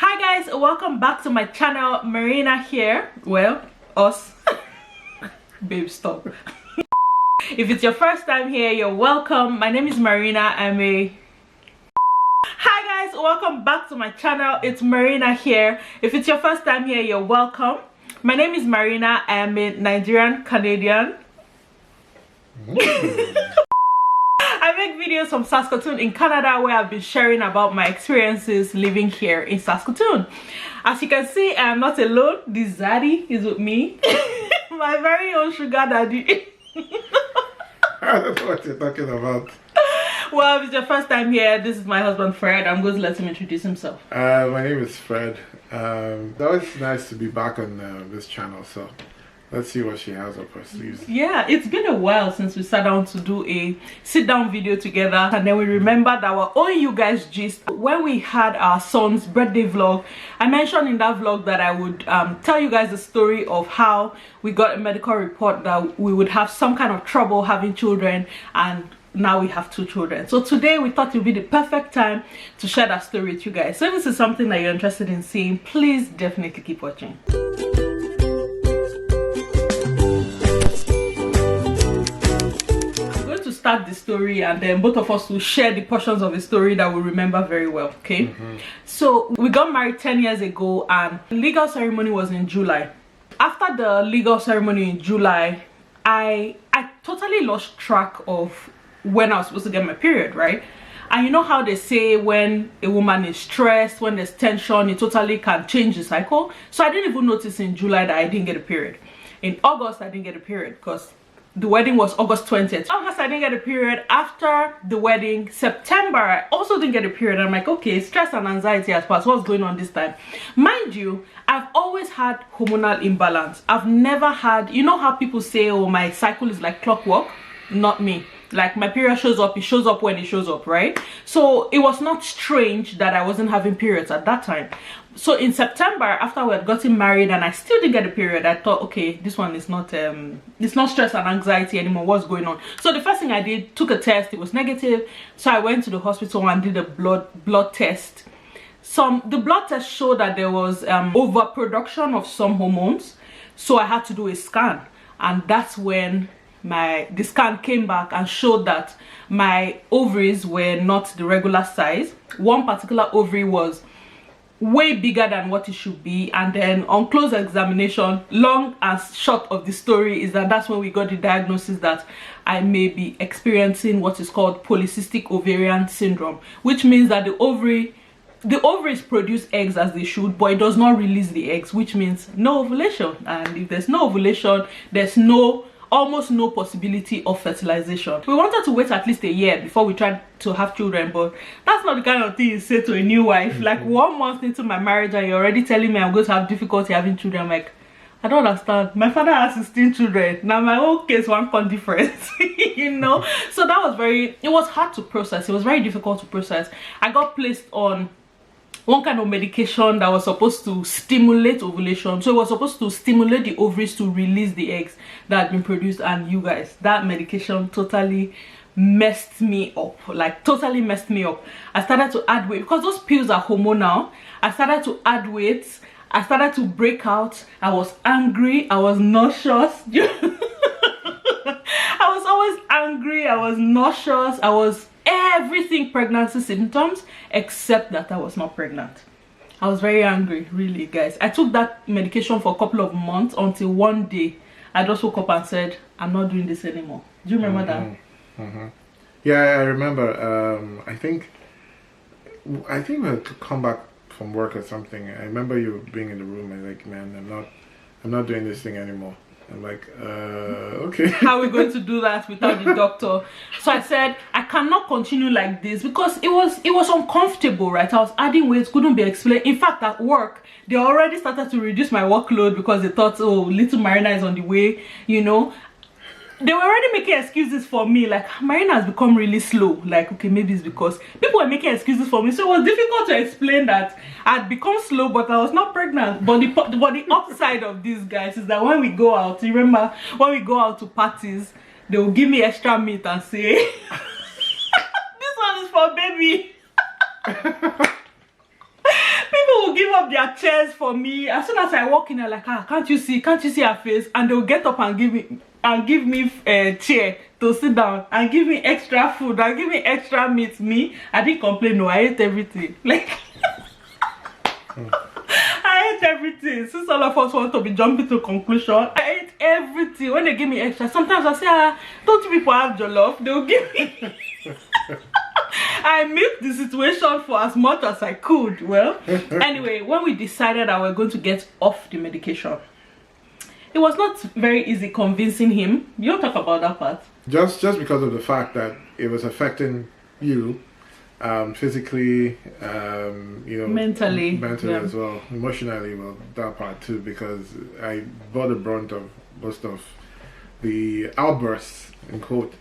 Hi guys, welcome back to my channel. Marina here. Well, us. Babe, stop. If it's your first time here, you're welcome. My name is Marina. Hi guys, welcome back to my channel. It's Marina here. If it's your first time here, you're welcome. My name is Marina. I am a Nigerian Canadian. I make videos from Saskatoon in Canada, where I've been sharing about my experiences living here in Saskatoon. As you can see, I am not alone. This Zaddy is with me. My very own sugar daddy. I don't know what you're talking about. Well, if it's your first time here, this is my husband Fred. I'm going to let him introduce himself. My name is Fred. That was nice to be back on this channel, so let's see what she has up her sleeves. Yeah, it's been a while since we sat down to do a sit-down video together, and then we remembered our own you guys gist. When we had our son's birthday vlog, I mentioned in that vlog that I would tell you guys the story of how we got a medical report that we would have some kind of trouble having children, and now we have 2 children. So today we thought it would be the perfect time to share that story with you guys. So if this is something that you're interested in seeing, please definitely keep watching. Start the story, and then both of us will share the portions of the story that we remember very well. Okay. So we got married 10 years ago, and the legal ceremony was in July. After the legal ceremony in July, I totally lost track of when I was supposed to get my period, right? And you know how they say when a woman is stressed, when there's tension, it totally can change the cycle. So I didn't even notice in July that I didn't get a period. In August I didn't get a period because the wedding was August 20th. August I didn't get a period. After the wedding, September, I also didn't get a period. I'm like, okay, stress and anxiety has passed. What's going on this time? Mind you, I've always had hormonal imbalance. I've never had, you know how people say, oh, my cycle is like clockwork? Not me. Like, my period shows up, it shows up when it shows up, right? So it was not strange that I wasn't having periods at that time. So in September, after we had gotten married and I still didn't get a period, I thought, okay, this one is not it's not stress and anxiety anymore. What's going on? So the first thing I did, took a test. It was negative. So I went to the hospital and did a blood test. The blood test showed that there was overproduction of some hormones. So I had to do a scan, and that's when the scan came back and showed that my ovaries were not the regular size. One particular ovary was way bigger than what it should be, and then on close examination, long and short of the story is that that's when we got the diagnosis that I may be experiencing what is called polycystic ovarian syndrome, which means that the ovaries produce eggs as they should, but it does not release the eggs, which means no ovulation. And if there's no ovulation, there's almost no possibility of fertilization. We wanted to wait at least a year before we tried to have children, but that's not the kind of thing you say to a new wife. Like 1 month into my marriage and you're already telling me I'm going to have difficulty having children. I'm like, I don't understand. My father has 16 children. Now my own case, one con difference. You know? So that was it was hard to process. It was very difficult to process. I got placed on one kind of medication that was supposed to stimulate ovulation. So it was supposed to stimulate the ovaries to release the eggs that had been produced. And you guys, that medication totally messed me up. Like, totally messed me up. I started to add weight because those pills are hormonal. I started to add weight. I started to break out. I was angry. I was nauseous. I was always angry. I was nauseous. I was everything pregnancy symptoms except that I was not pregnant. I was very angry, really, guys. I took that medication for a couple of months until one day I just woke up and said, I'm not doing this anymore. Do you remember that? Yeah, I remember. I think we had to come back from work or something. I remember you being in the room and like, man, I'm not doing this thing anymore. I'm like, okay. How are we going to do that without the doctor? So I said, I cannot continue like this because it was uncomfortable, right? I was adding weight, couldn't be explained. In fact, at work, they already started to reduce my workload because they thought, oh, little Marina is on the way, you know. They were already making excuses for me, like, Marina has become really slow. Like, okay, maybe it's because people were making excuses for me. So it was difficult to explain that I had become slow, but I was not pregnant. But the upside of these guys is that when we go out, you remember, when we go out to parties, they will give me extra meat and say, this one is for baby. People will give give up their chairs for me. As soon as I walk in, they're like, can't you see her face? And they'll get up and give me a chair to sit down and give me extra food and give me extra meat. Me, I didn't complain. No, I ate everything. Like I ate everything. Since all of us want to be jumping to conclusion, I ate everything. When they give me extra, sometimes I say, don't you people have jollof? They'll give me. I milked the situation for as much as I could. Well, anyway, when we decided that we're going to get off the medication, it was not very easy convincing him. You don't talk about that part. Just because of the fact that it was affecting you, physically, mentally as well, emotionally, well, that part too, because I bore the brunt of most of the outbursts, in quote.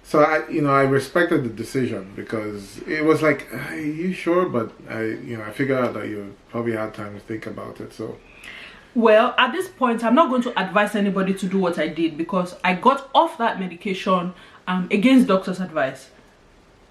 So I respected the decision, because it was like, are you sure? But I figured out that you probably had time to think about it. So, well, at this point, I'm not going to advise anybody to do what I did, because I got off that medication against doctor's advice.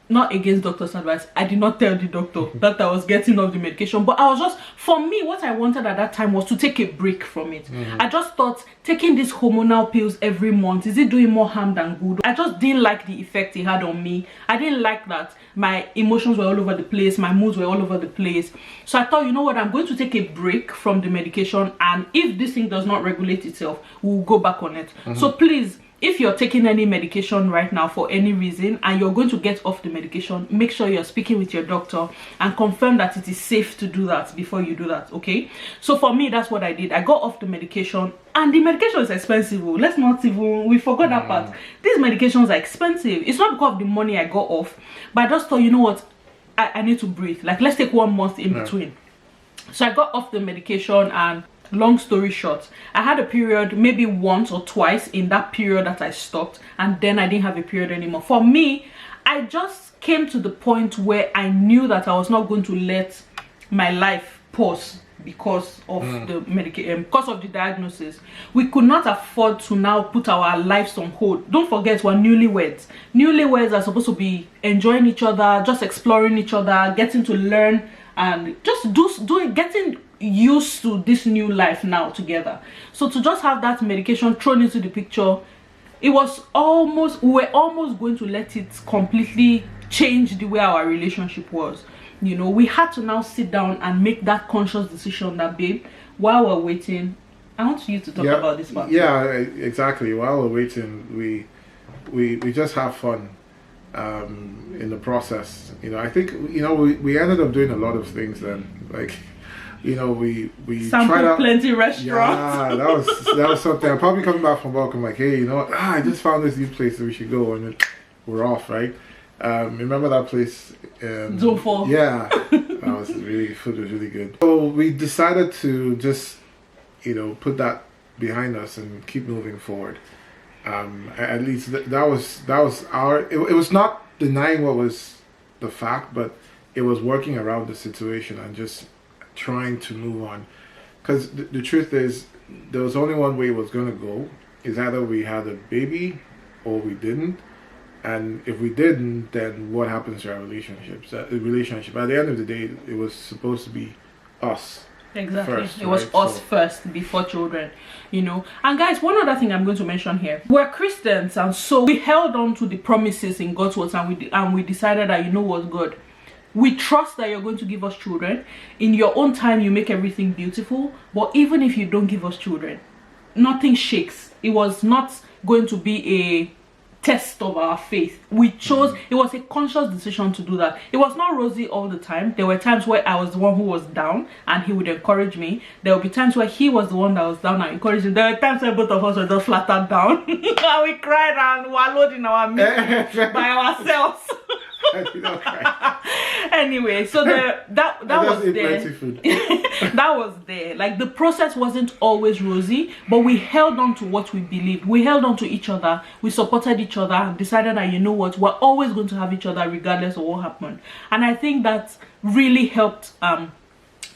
Not against doctor's advice. I did not tell the doctor that I was getting off the medication, but I was just, for me, what I wanted at that time was to take a break from it. I just thought taking these hormonal pills every month, is it doing more harm than good? I just didn't like the effect it had on me. I didn't like that my emotions were all over the place, my moods were all over the place. So I thought, you know what, I'm going to take a break from the medication, and if this thing does not regulate itself, we'll go back on it. So please, if you're taking any medication right now for any reason and you're going to get off the medication, make sure you're speaking with your doctor and confirm that it is safe to do that before you do that, okay? So for me, that's what I did. I got off the medication, and the medication is expensive. Let's not even, we forgot that part. These medications are expensive. It's not because of the money I got off, but I just thought, you know what, I need to breathe. Like, let's take 1 month in between. So I got off the medication, and long story short, I had a period maybe once or twice in that period that I stopped, and then I didn't have a period anymore. For me, I just came to the point where I knew that I was not going to let my life pause because of the medication, because of the diagnosis. We could not afford to now put our lives on hold. Don't forget, we're newlyweds. Newlyweds are supposed to be enjoying each other, just exploring each other, getting to learn, and just getting used to this new life now together. So to just have that medication thrown into the picture, it was almost, we were almost going to let it completely change the way our relationship was. You know, we had to now sit down and make that conscious decision that, babe, while we're waiting, I want you to talk about this part. Yeah, exactly. While we're waiting, we just have fun in the process. You know, I think, you know, we ended up doing a lot of things then. Like, you know, we tried out plenty restaurants. Yeah, that was something. I'm probably coming back from work. I'm like, hey, you know what? I just found this new place that we should go, and we're off, right? Remember that place? Zone 4. Yeah, that was food was really good. So we decided to just, you know, put that behind us and keep moving forward. At least that was our. It was not denying what was the fact, but it was working around the situation and just trying to move on. Because the truth is, there was only one way it was going to go. Is either we had a baby or we didn't. And if we didn't, then what happens to our relationships? At the end of the day, it was supposed to be us. Exactly. First, it was us first before children, you know. And guys, one other thing I'm going to mention here. We're Christians, and so we held on to the promises in God's words, and we decided that, you know what, God, we trust that you're going to give us children. In your own time, you make everything beautiful. But even if you don't give us children, nothing shakes. It was not going to be a test of our faith. We chose, it was a conscious decision to do that. It was not rosy all the time. There were times where I was the one who was down and he would encourage me. There would be times where he was the one that was down and encouraged me. There were times where both of us were just flattered down and we cried and wallowed in our misery by ourselves. Anyway, so that was there. That was there. Like, the process wasn't always rosy, but we held on to what we believed. We held on to each other. We supported each other and decided that, you know what, we're always going to have each other regardless of what happened. And I think that really helped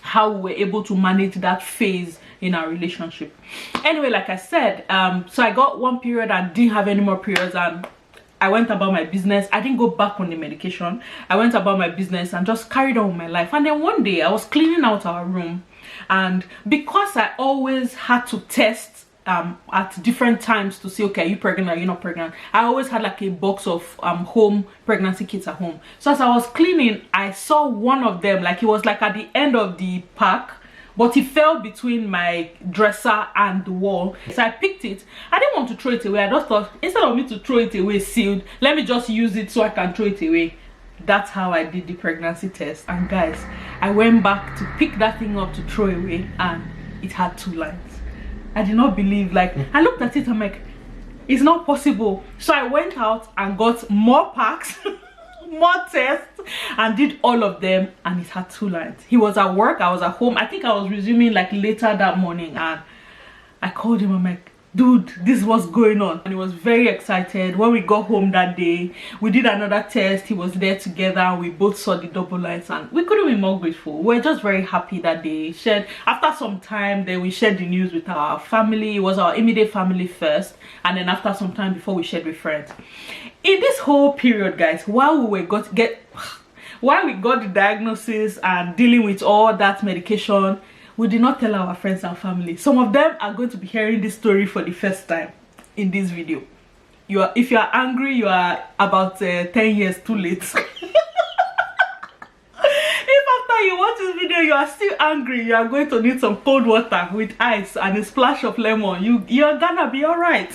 how we were able to manage that phase in our relationship. Anyway, like I said, so I got one period and didn't have any more periods, and I went about my business. I didn't go back on the medication. I went about my business and just carried on with my life. And then one day I was cleaning out our room, and because I always had to test at different times to say, okay, are you pregnant, are you not pregnant, I always had like a box of home pregnancy kits at home. So as I was cleaning, I saw one of them, like it was like at the end of the pack, but it fell between my dresser and the wall. So I picked it. I didn't want to throw it away. I just thought, instead of me to throw it away sealed, let me just use it so I can throw it away. That's how I did the pregnancy test. And guys, I went back to pick that thing up to throw away, and it had 2 lines. I did not believe, like, I looked at it, I'm like, it's not possible. So I went out and got more packs, more tests, and did all of them, and it had 2 lines. He was at work, I was at home. I think I was resuming like later that morning, and I called him. I'm like, dude, this is what's going on. And he was very excited. When we got home that day, we did another test. He was there together. We both saw the double lines, and we couldn't be more grateful. We were just very happy that day. After some time, then we shared the news with our family. It was our immediate family first, and then after some time before we shared with friends. In this whole period, guys, while we got the diagnosis and dealing with all that medication, we did not tell our friends and family. Some of them are going to be hearing this story for the first time in this video. If you are angry, you are about 10 years too late. If after you watch this video you are still angry, you are going to need some cold water with ice and a splash of lemon, you're gonna be all right.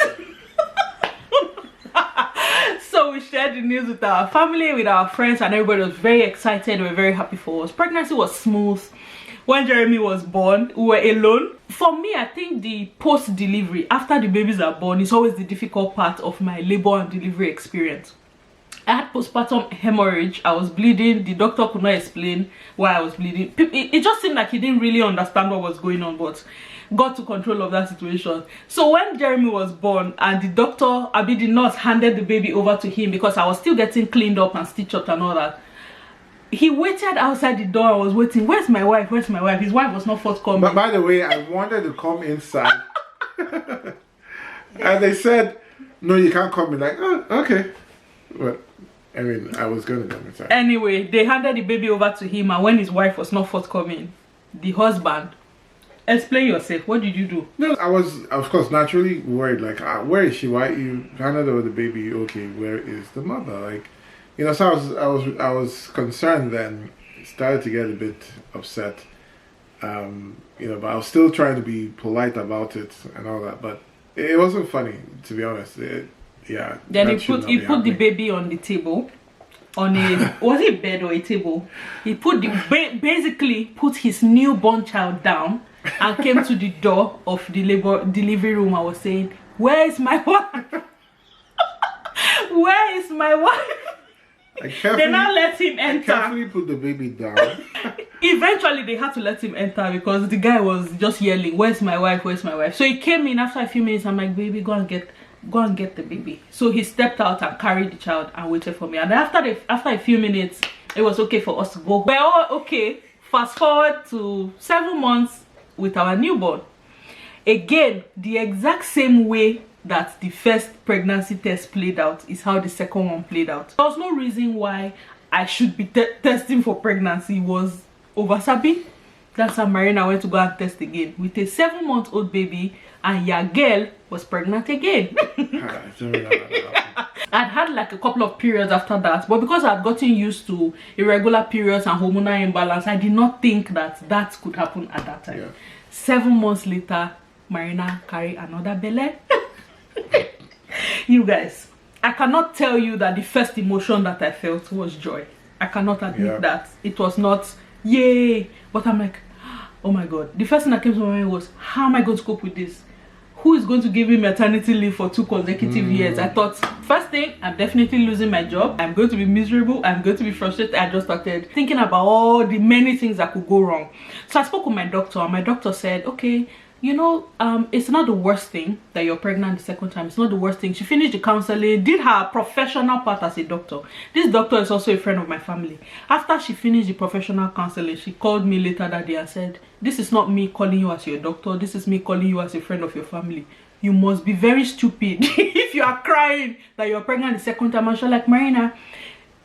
So we shared the news with our family, with our friends, and everybody was very excited. We were very happy for us. Pregnancy was smooth. When Jeremy was born, we were alone. For me, I think the post-delivery, after the babies are born, is always the difficult part of my labor and delivery experience. I had postpartum hemorrhage. I was bleeding. The doctor could not explain why I was bleeding. It just seemed like he didn't really understand what was going on, but got to control of that situation. So when Jeremy was born and the doctor, the nurse, handed the baby over to him, because I was still getting cleaned up and stitched up and all that, he waited outside the door. I was waiting. Where's my wife? Where's my wife? His wife was not forthcoming. But by the way, I wanted to come inside. And they said, no, you can't come in. Like, oh, okay. But, I mean, I was going to come inside. Anyway, they handed the baby over to him. And when his wife was not forthcoming, the husband, explain yourself. What did you do? No, I was, of course, naturally worried. Like, where is she? Why you handed over the baby? Okay, where is the mother? Like, you know, so I was concerned then, started to get a bit upset, you know, but I was still trying to be polite about it and all that, but it wasn't funny, to be honest. Yeah. Then he put the baby on the table, on a, was it a bed or a table? He put basically put his newborn child down and came to the door of the delivery room. I was saying, where is my wife? Where is my wife? They now let him enter. I carefully put the baby down. Eventually they had to let him enter because the guy was just yelling, where's my wife, where's my wife? So he came in after a few minutes. I'm like, baby, go and get the baby. So he stepped out and carried the child and waited for me. And after a few minutes, it was okay for us to go. We're all okay. Fast forward to 7 months with our newborn. Again, the exact same way that the first pregnancy test played out is how the second one played out. There was no reason why I should be testing for pregnancy. It was over Sabi. That's how Marina went to go and test again with a 7-month-old baby, and your girl was pregnant again. I'd had like a couple of periods after that, but because I'd gotten used to irregular periods and hormonal imbalance, I did not think that could happen at that time. Yeah. 7 months later, Marina carried another belly. You guys, I cannot tell you that the first emotion that I felt was joy. I cannot admit that. It was not yay, but I'm like, oh my god. The first thing that came to my mind was, how am I going to cope with this? Who is going to give me maternity leave for 2 consecutive years? I thought, first thing, I'm definitely losing my job. I'm going to be miserable. I'm going to be frustrated. I just started thinking about all the many things that could go wrong. So I spoke with my doctor, and my doctor said, okay, you know, it's not the worst thing that you're pregnant the second time. It's not the worst thing. She finished the counseling, did her professional part as a doctor. This doctor is also a friend of my family. After she finished the professional counseling, she called me later that day and said, this is not me calling you as your doctor. This is me calling you as a friend of your family. you must be very stupid if you are crying that you're pregnant the second time. And she's like, Marina,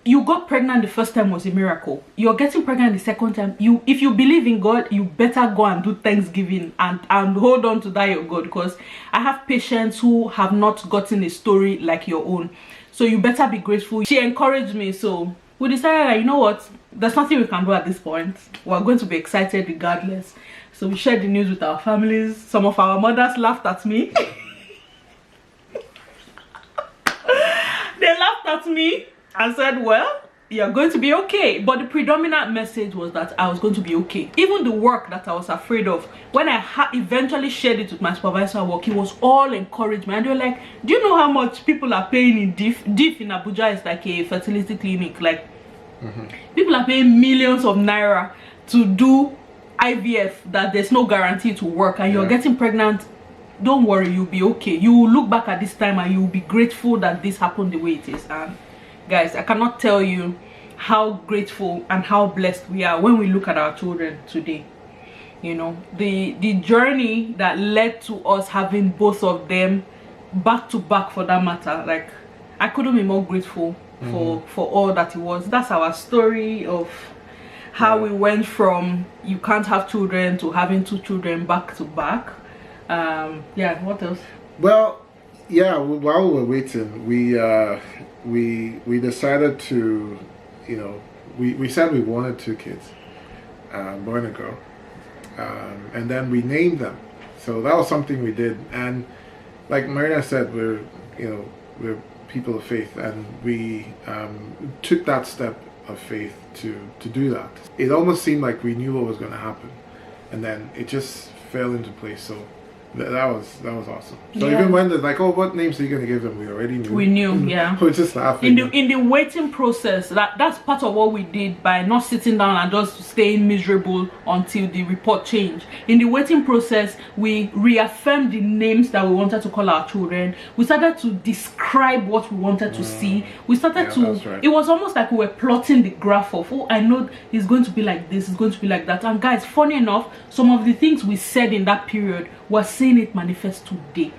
you got pregnant the first time was a miracle. You're getting pregnant the second time. If you believe in God, you better go and do Thanksgiving and hold on to that your God, because I have patients who have not gotten a story like your own. So you better be grateful. She encouraged me, so we decided that, you know what, there's nothing we can do at this point. We're going to be excited regardless. So we shared the news with our families. Some of our mothers laughed at me. They laughed at me and said, well, you're going to be okay. But the predominant message was that I was going to be okay. Even the work that I was afraid of, when I eventually shared it with my supervisor at work, it was all encouragement. And they were like, do you know how much people are paying in DIF? DIF in Abuja is like a fertility clinic. Like, people are paying millions of naira to do IVF that there's no guarantee to work, and you're getting pregnant. Don't worry, you'll be okay. You will look back at this time and you'll be grateful that this happened the way it is. And guys, I cannot tell you how grateful and how blessed we are when we look at our children today. You know, the journey that led to us having both of them back to back, for that matter, like, I couldn't be more grateful for all that it was. That's our story of how we went from you can't have children to having 2 children back to back. Yeah, what else? Well, yeah, while we were waiting, we decided to, you know, we said we wanted 2 kids, boy and a girl, and then we named them. So that was something we did, and like Marina said, we're people of faith, and we took that step of faith to do that. It almost seemed like we knew what was going to happen, and then it just fell into place. So that was awesome. So even when they're like, oh, what names are you going to give them, we already knew. We knew, yeah. We were just laughing. In the waiting process, that's part of what we did by not sitting down and just staying miserable until the report changed. In the waiting process, we reaffirmed the names that we wanted to call our children. We started to describe what we wanted to see. We started to, it was almost like we were plotting the graph of, oh, I know it's going to be like this, it's going to be like that. And guys, funny enough, some of the things we said in that period, we're seeing it manifest today.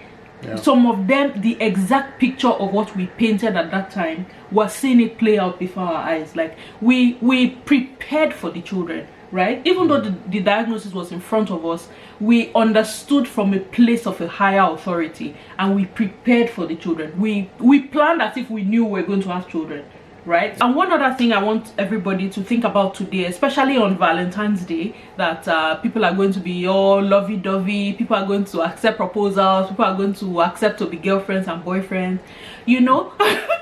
Some of them, the exact picture of what we painted at that time, we're seeing it play out before our eyes. Like, we prepared for the children, right? Even though the diagnosis was in front of us, we understood from a place of a higher authority, and we prepared for the children. We planned as if we knew we were going to have children, right? And one other thing I want everybody to think about today, especially on Valentine's Day, that people are going to be all lovey-dovey, people are going to accept proposals, people are going to accept to be girlfriends and boyfriends, you know.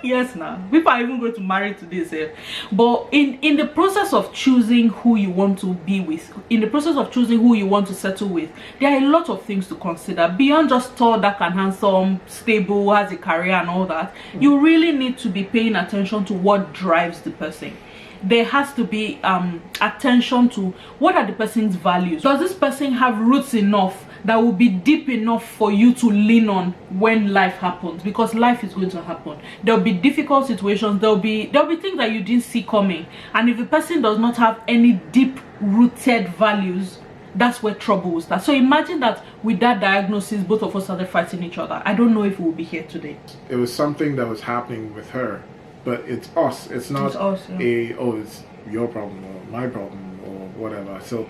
Yes, now people are even going to marry today, but in the process of choosing who you want to be with, in the process of choosing who you want to settle with, there are a lot of things to consider beyond just tall, dark and handsome, stable, has a career and all that. You really need to be paying attention to what drives the person. There has to be attention to what are the person's values. Does this person have roots enough that will be deep enough for you to lean on when life happens? Because life is going to happen. There'll be difficult situations, there'll be things that you didn't see coming, and if the person does not have any deep rooted values, that's where trouble will start. So imagine that with that diagnosis, both of us started fighting each other. I don't know if we'll be here today. It was something that was happening with her, but it's us. It's not it's your problem or my problem or whatever. So,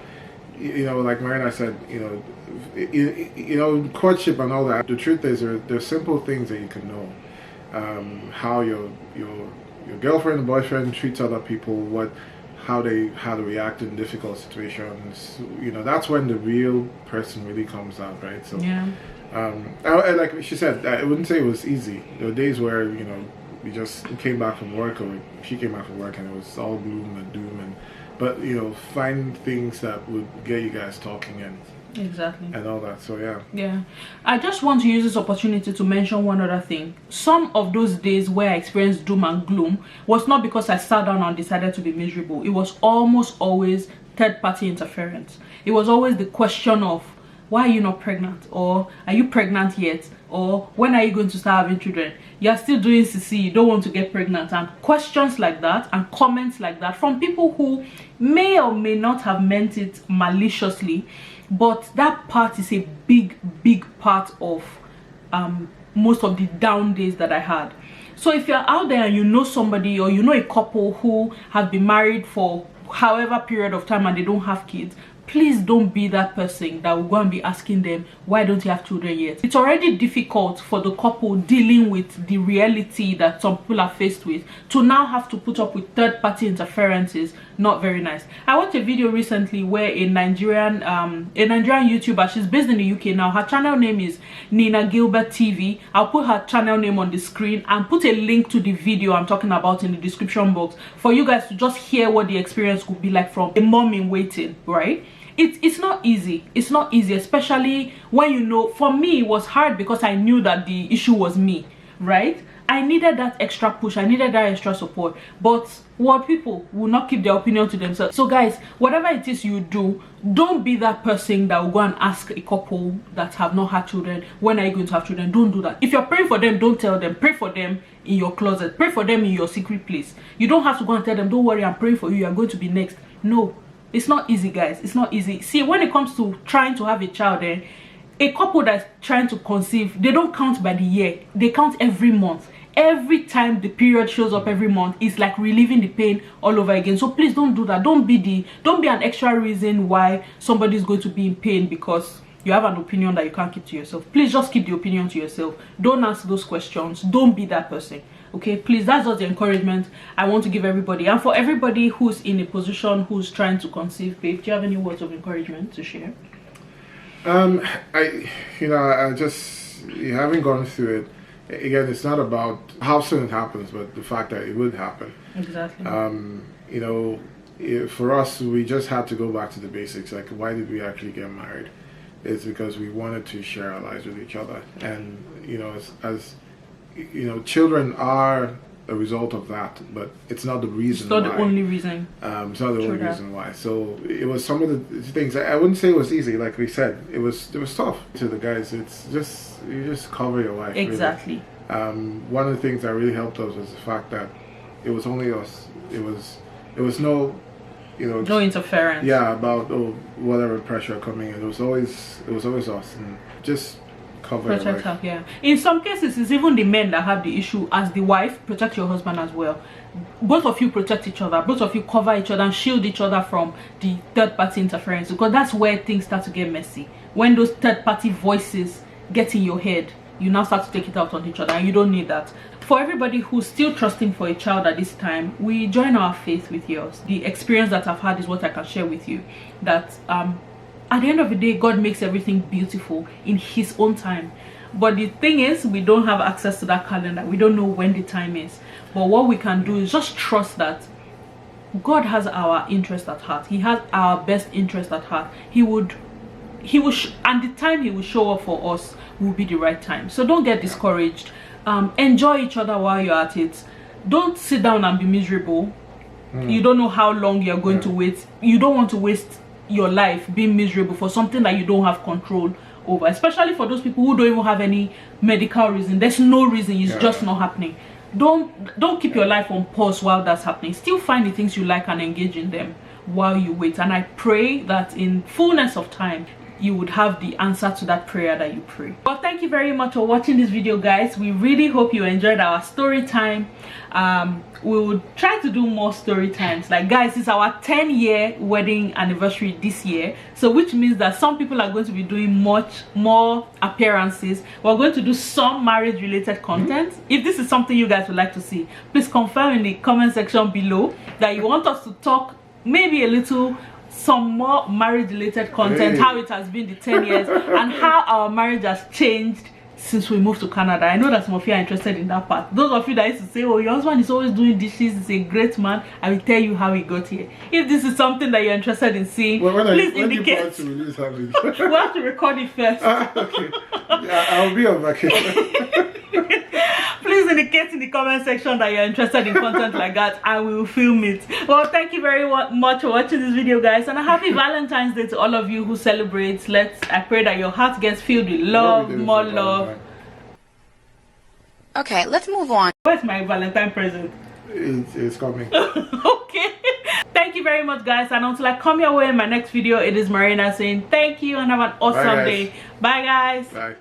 you know, like Marina said, you know, courtship and all that. The truth is, there's simple things that you can know. How your girlfriend and boyfriend treats other people, how they react in difficult situations. You know, that's when the real person really comes out, right? So like she said, I wouldn't say it was easy. There were days where, you know, we just came back from work, or she came back from work, and it was all gloom and doom, but you know, find things that would get you guys talking and all that. So yeah, I just want to use this opportunity to mention one other thing. Some of those days where I experienced doom and gloom was not because I sat down and decided to be miserable. It was almost always third-party interference. It was always the question of, why are you not pregnant? Or are you pregnant yet? Or when are you going to start having children? You're still doing CC, you don't want to get pregnant. And questions like that and comments like that from people who may or may not have meant it maliciously, but that part is a big part of most of the down days that I had. So if you're out there and you know somebody, or you know a couple who have been married for however period of time and they don't have kids, please don't be that person that will go and be asking them, why don't you have children yet? It's already difficult for the couple dealing with the reality that some people are faced with, to now have to put up with third-party interferences. Not very nice. I watched a video recently where a Nigerian YouTuber, she's based in the UK now, her channel name is Nina Gilbert TV. I'll put her channel name on the screen and put a link to the video I'm talking about in the description box for you guys to just hear what the experience would be like from a mom in waiting, right? It's not easy. It's not easy, especially when you know. For me, it was hard because I knew that the issue was me, right? I needed that extra push. I needed that extra support. But what people will not keep their opinion to themselves. So guys, whatever it is you do, don't be that person that will go and ask a couple that have not had children, when are you going to have children? Don't do that. If you're praying for them, don't tell them. Pray for them in your closet. Pray for them in your secret place. You don't have to go and tell them, don't worry, I'm praying for you, you're going to be next. No. It's not easy, guys. It's not easy. See, when it comes to trying to have a child, a couple that's trying to conceive, they don't count by the year. They count every month. Every time the period shows up every month, it's like relieving the pain all over again. So please don't do that. Don't be an extra reason why somebody's going to be in pain because you have an opinion that you can't keep to yourself. Please just keep the opinion to yourself. Don't ask those questions. Don't be that person. Okay, please, that's just the encouragement I want to give everybody. And for everybody who's in a position, who's trying to conceive, babe, do you have any words of encouragement to share? I just, having gone through it, again, it's not about how soon it happens, but the fact that it would happen. Exactly. For us, we just had to go back to the basics. Like, why did we actually get married? It's because we wanted to share our lives with each other. And, children are a result of that, but it's not the reason. It's not the only reason. It's not the only reason why. So it was some of the things. I wouldn't say it was easy. Like we said, it was tough. To the guys, it's just, you just cover your life. Exactly. Really. One of the things that really helped us was the fact that it was only us. It was no, no interference. Yeah, about whatever pressure coming in. It was always us, and just protect her. Yeah, in some cases it's even the men that have the issue. As the wife, protect your husband as well. Both of you protect each other, both of you cover each other and shield each other from the third-party interference, because that's where things start to get messy. When those third-party voices get in your head, you now start to take it out on each other, and you don't need that. For everybody who's still trusting for a child at this time, we join our faith with yours. The experience that I've had is what I can share with you, that at the end of the day, God makes everything beautiful in his own time. But the thing is, we don't have access to that calendar. We don't know when the time is. But what we can do is just trust that God has our interest at heart. He has our best interest at heart. And the time he will show up for us will be the right time. So don't get discouraged. Enjoy each other while you're at it. Don't sit down and be miserable. You don't know how long you're going to wait. You don't want to waste your life being miserable for something that you don't have control over, especially for those people who don't even have any medical reason. There's no reason. It's just not happening. Don't keep your life on pause while that's happening. Still find the things you like and engage in them while you wait. And I pray that in fullness of time you would have the answer to that prayer that you pray. Well, thank you very much for watching this video, guys. We really hope you enjoyed our story time. We will try to do more story times. Like, guys, it's our 10-year wedding anniversary this year, so which means that some people are going to be doing much more appearances. We're going to do some marriage related content. If this is something you guys would like to see, please confirm in the comment section below that you want us to talk maybe a little some more marriage related content, how it has been the 10 years and how our marriage has changed since we moved to Canada. I know that some of you are interested in that part. Those of you that used to say, oh, your husband is always doing dishes, he's a great man, I will tell you how he got here. If this is something that you're interested in seeing, please indicate. We'll have to record it first. Okay. Yeah, I'll be on vacation. Please indicate in the comment section that you're interested in content like that, and we will film it. Well, thank you very much for watching this video, guys, and a happy Valentine's Day to all of you who celebrate. I pray that your heart gets filled with love, more love. Okay, let's move on. Where's my Valentine present? It's coming. Okay. Thank you very much, guys, and until I come your way in my next video, it is Marina saying thank you and have an awesome day. Bye, guys. Bye.